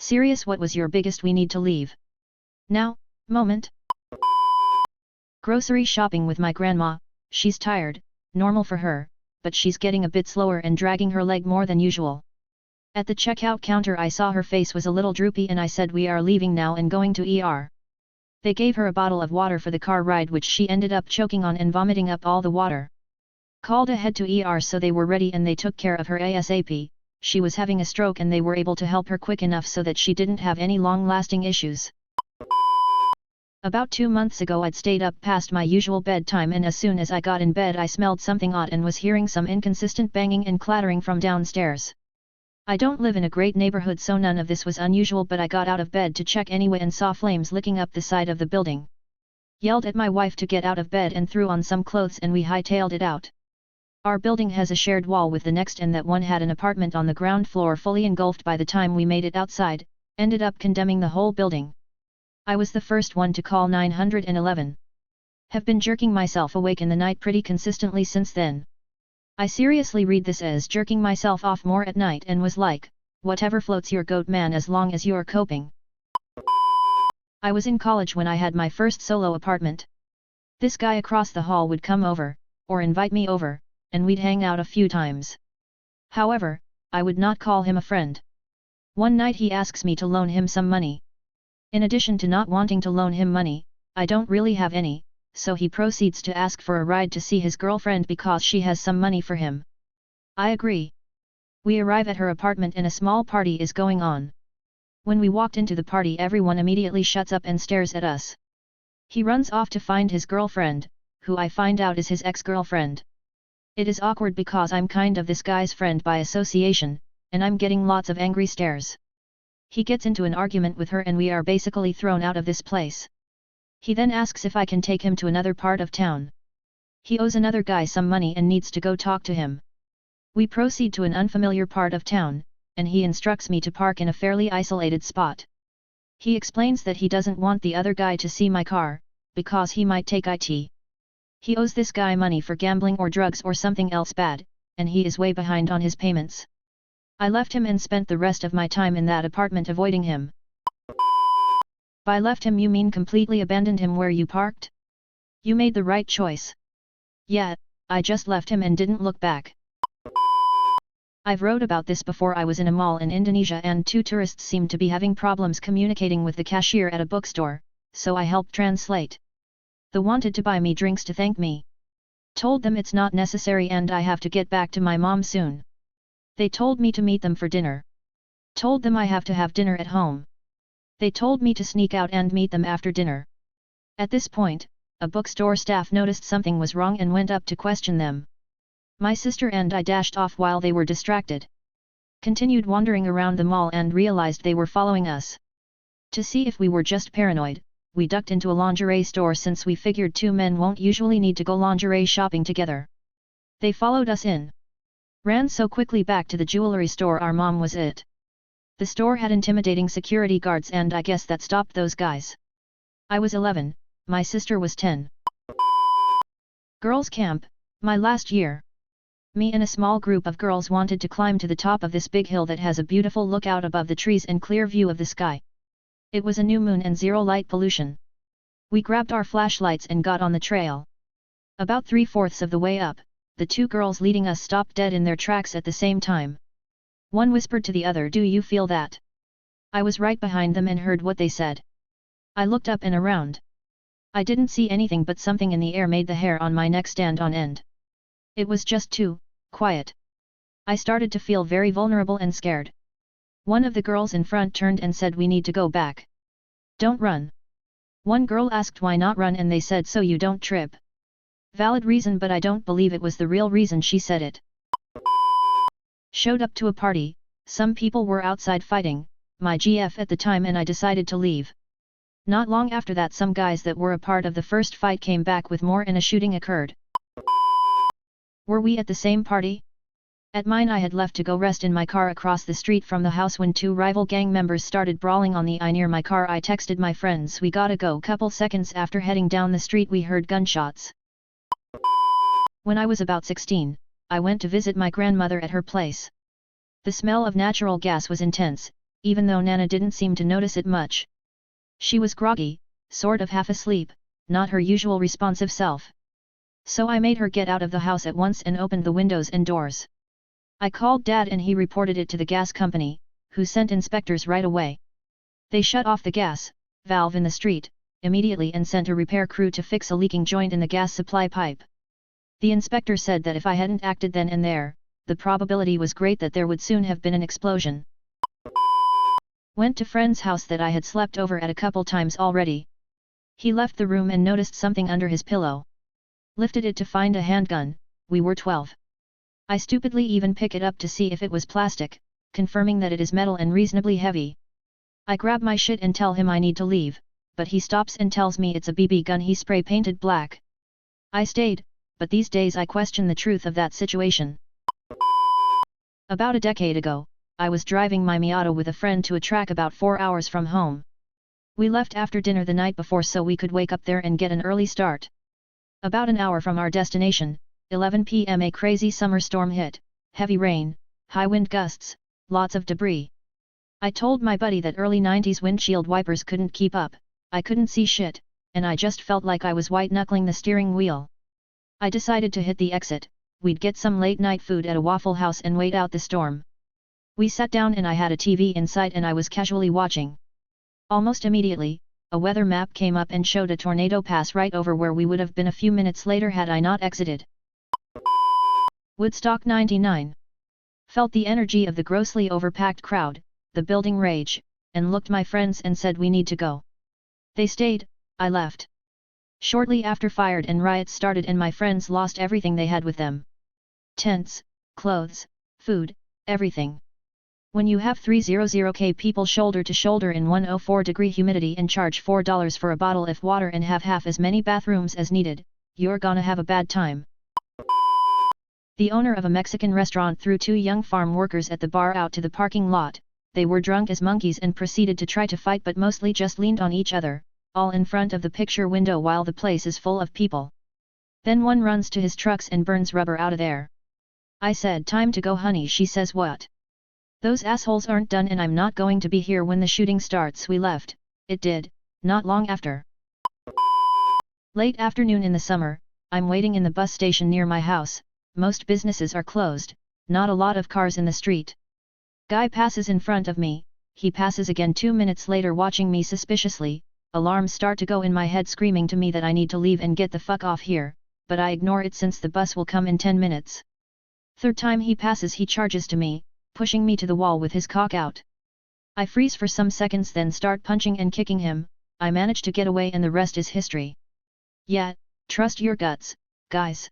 Serious, what was your biggest we need to leave? Now, moment. Grocery shopping with my grandma, she's tired, normal for her, but she's getting a bit slower and dragging her leg more than usual. At the checkout counter I saw her face was a little droopy and I said we are leaving now and going to ER. They gave her a bottle of water for the car ride which she ended up choking on and vomiting up all the water. Called ahead to ER so they were ready and they took care of her ASAP. She was having a stroke and they were able to help her quick enough so that she didn't have any long-lasting issues. About 2 months ago I'd stayed up past my usual bedtime and as soon as I got in bed I smelled something odd and was hearing some inconsistent banging and clattering from downstairs. I don't live in a great neighborhood so none of this was unusual but I got out of bed to check anyway and saw flames licking up the side of the building. Yelled at my wife to get out of bed and threw on some clothes and we hightailed it out. Our building has a shared wall with the next and that one had an apartment on the ground floor fully engulfed. By the time we made it outside, ended up condemning the whole building. I was the first one to call 911. Have been jerking myself awake in the night pretty consistently since then. I seriously read this as jerking myself off more at night and was like, whatever floats your goat man as long as you're coping. I was in college when I had my first solo apartment. This guy across the hall would come over, or invite me over, and we'd hang out a few times. However, I would not call him a friend. One night he asks me to loan him some money. In addition to not wanting to loan him money, I don't really have any, so he proceeds to ask for a ride to see his girlfriend because she has some money for him. I agree. We arrive at her apartment and a small party is going on. When we walked into the party everyone immediately shuts up and stares at us. He runs off to find his girlfriend, who I find out is his ex-girlfriend. It is awkward because I'm kind of this guy's friend by association, and I'm getting lots of angry stares. He gets into an argument with her and we are basically thrown out of this place. He then asks if I can take him to another part of town. He owes another guy some money and needs to go talk to him. We proceed to an unfamiliar part of town, and he instructs me to park in a fairly isolated spot. He explains that he doesn't want the other guy to see my car, because he might take it. He owes this guy money for gambling or drugs or something else bad, and he is way behind on his payments. I left him and spent the rest of my time in that apartment avoiding him. By left him you mean completely abandoned him where you parked? You made the right choice. Yeah, I just left him and didn't look back. I've wrote about this before. I was in a mall in Indonesia and 2 tourists seemed to be having problems communicating with the cashier at a bookstore, so I helped translate. They wanted to buy me drinks to thank me. Told them it's not necessary and I have to get back to my mom soon. They told me to meet them for dinner. Told them I have to have dinner at home. They told me to sneak out and meet them after dinner. At this point, a bookstore staff noticed something was wrong and went up to question them. My sister and I dashed off while they were distracted. Continued wandering around the mall and realized they were following us. To see if we were just paranoid, we ducked into a lingerie store since we figured 2 men won't usually need to go lingerie shopping together. They followed us in. Ran so quickly back to the jewelry store our mom was it. The store had intimidating security guards and I guess that stopped those guys. I was 11, my sister was 10. Girls' camp, my last year. Me and a small group of girls wanted to climb to the top of this big hill that has a beautiful lookout above the trees and clear view of the sky. It was a new moon and zero light pollution. We grabbed our flashlights and got on the trail. About 3/4 of the way up, the 2 girls leading us stopped dead in their tracks at the same time. One whispered to the other, "Do you feel that?" I was right behind them and heard what they said. I looked up and around. I didn't see anything but something in the air made the hair on my neck stand on end. It was just too quiet. I started to feel very vulnerable and scared. One of the girls in front turned and said, "We need to go back. Don't run." One girl asked why not run and they said, "So you don't trip." Valid reason, but I don't believe it was the real reason she said it. Showed up to a party, some people were outside fighting, my GF at the time, and I decided to leave. Not long after that some guys that were a part of the first fight came back with more and a shooting occurred. Were we at the same party? At mine I had left to go rest in my car across the street from the house when 2 rival gang members started brawling on the I near my car. I texted my friends, "We gotta go." Couple seconds after heading down the street we heard gunshots. When I was about 16, I went to visit my grandmother at her place. The smell of natural gas was intense, even though Nana didn't seem to notice it much. She was groggy, sort of half asleep, not her usual responsive self. So I made her get out of the house at once and opened the windows and doors. I called Dad and he reported it to the gas company, who sent inspectors right away. They shut off the gas valve in the street immediately and sent a repair crew to fix a leaking joint in the gas supply pipe. The inspector said that if I hadn't acted then and there, the probability was great that there would soon have been an explosion. Went to friend's house that I had slept over at a couple times already. He left the room and noticed something under his pillow. Lifted it to find a handgun. We were 12. I stupidly even pick it up to see if it was plastic, confirming that it is metal and reasonably heavy. I grab my shit and tell him I need to leave, but he stops and tells me it's a BB gun he spray painted black. I stayed, but these days I question the truth of that situation. About a decade ago, I was driving my Miata with a friend to a track about 4 hours from home. We left after dinner the night before so we could wake up there and get an early start. About an hour from our destination, 11 p.m. a crazy summer storm hit, heavy rain, high wind gusts, lots of debris. I told my buddy that early 90s windshield wipers couldn't keep up, I couldn't see shit, and I just felt like I was white-knuckling the steering wheel. I decided to hit the exit, we'd get some late-night food at a Waffle House and wait out the storm. We sat down and I had a TV in sight and I was casually watching. Almost immediately, a weather map came up and showed a tornado pass right over where we would have been a few minutes later had I not exited. Woodstock 99. Felt the energy of the grossly overpacked crowd, the building rage, and looked my friends and said we need to go. They stayed, I left. Shortly after fired and riots started and my friends lost everything they had with them. Tents, clothes, food, everything. When you have 300k people shoulder to shoulder in 104-degree humidity and charge $4 for a bottle of water and have half as many bathrooms as needed, you're gonna have a bad time. The owner of a Mexican restaurant threw 2 young farm workers at the bar out to the parking lot. They were drunk as monkeys and proceeded to try to fight but mostly just leaned on each other, all in front of the picture window while the place is full of people. Then one runs to his trucks and burns rubber out of there. I said, "Time to go, honey." She says, "What? Those assholes aren't done and I'm not going to be here when the shooting starts." We left. It did, not long after. Late afternoon in the summer, I'm waiting in the bus station near my house. Most businesses are closed, not a lot of cars in the street. Guy passes in front of me, he passes again 2 minutes later watching me suspiciously, alarms start to go in my head screaming to me that I need to leave and get the fuck off here, but I ignore it since the bus will come in 10 minutes. Third time he passes he charges to me, pushing me to the wall with his cock out. I freeze for some seconds then start punching and kicking him. I manage to get away and the rest is history. Yeah, trust your guts, guys.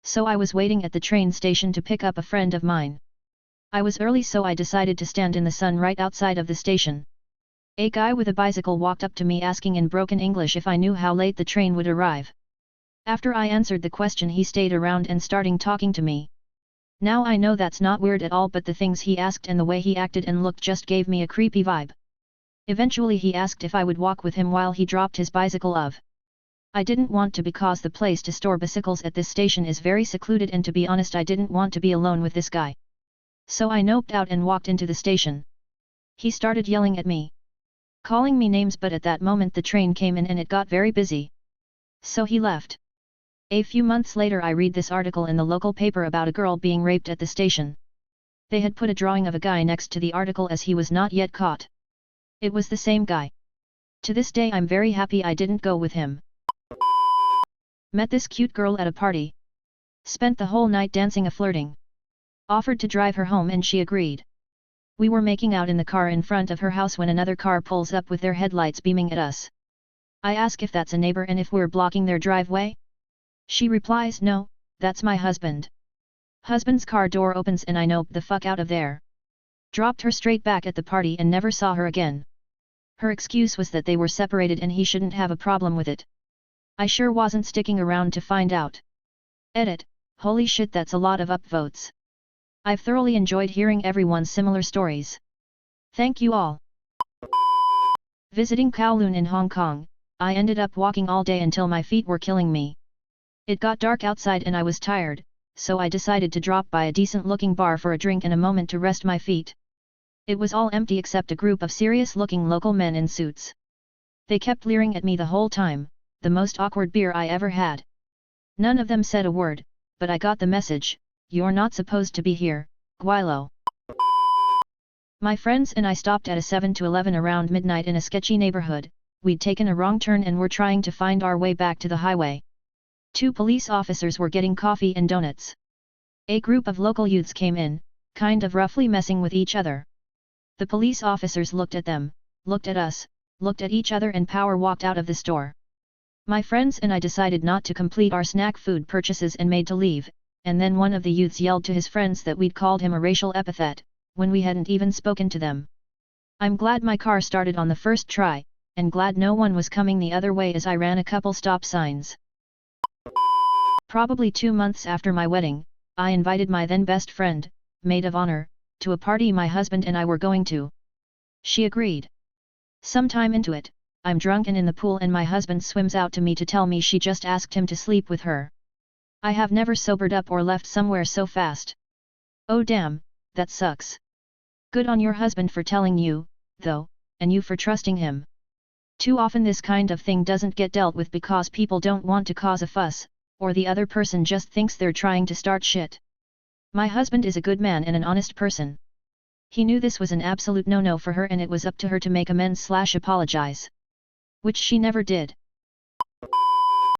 So I was waiting at the train station to pick up a friend of mine. I was early so I decided to stand in the sun right outside of the station. A guy with a bicycle walked up to me asking in broken English if I knew how late the train would arrive. After I answered the question he stayed around and starting talking to me. Now I know that's not weird at all but the things he asked and the way he acted and looked just gave me a creepy vibe. Eventually he asked if I would walk with him while he dropped his bicycle off. I didn't want to because the place to store bicycles at this station is very secluded and to be honest I didn't want to be alone with this guy. So I noped out and walked into the station. He started yelling at me. Calling me names but at that moment the train came in and it got very busy. So he left. A few months later I read this article in the local paper about a girl being raped at the station. They had put a drawing of a guy next to the article as he was not yet caught. It was the same guy. To this day I'm very happy I didn't go with him. Met this cute girl at a party. Spent the whole night dancing and flirting. Offered to drive her home and she agreed. We were making out in the car in front of her house when another car pulls up with their headlights beaming at us. I ask if that's a neighbor and if we're blocking their driveway. She replies, "No, that's my husband." Husband's car door opens and I noped the fuck out of there. Dropped her straight back at the party and never saw her again. Her excuse was that they were separated and he shouldn't have a problem with it. I sure wasn't sticking around to find out. Edit, holy shit that's a lot of upvotes. I've thoroughly enjoyed hearing everyone's similar stories. Thank you all. Visiting Kowloon in Hong Kong, I ended up walking all day until my feet were killing me. It got dark outside and I was tired, so I decided to drop by a decent looking bar for a drink and a moment to rest my feet. It was all empty except a group of serious-looking local men in suits. They kept leering at me the whole time, the most awkward beer I ever had. None of them said a word, but I got the message, "You're not supposed to be here, Guilo." My friends and I stopped at a 7-Eleven around midnight in a sketchy neighborhood. We'd taken a wrong turn and were trying to find our way back to the highway. 2 police officers were getting coffee and donuts. A group of local youths came in, kind of roughly messing with each other. The police officers looked at them, looked at us, looked at each other and power walked out of the store. My friends and I decided not to complete our snack food purchases and made to leave, and then one of the youths yelled to his friends that we'd called him a racial epithet, when we hadn't even spoken to them. I'm glad my car started on the first try, and glad no one was coming the other way as I ran a couple stop signs. Probably 2 months after my wedding, I invited my then best friend, maid of honor, to a party my husband and I were going to. She agreed. Sometime into it, I'm drunk and in the pool and my husband swims out to me to tell me she just asked him to sleep with her. I have never sobered up or left somewhere so fast. Oh damn, that sucks. Good on your husband for telling you, though, and you for trusting him. Too often this kind of thing doesn't get dealt with because people don't want to cause a fuss, or the other person just thinks they're trying to start shit. My husband is a good man and an honest person. He knew this was an absolute no-no for her and it was up to her to make amends/apologize. Which she never did.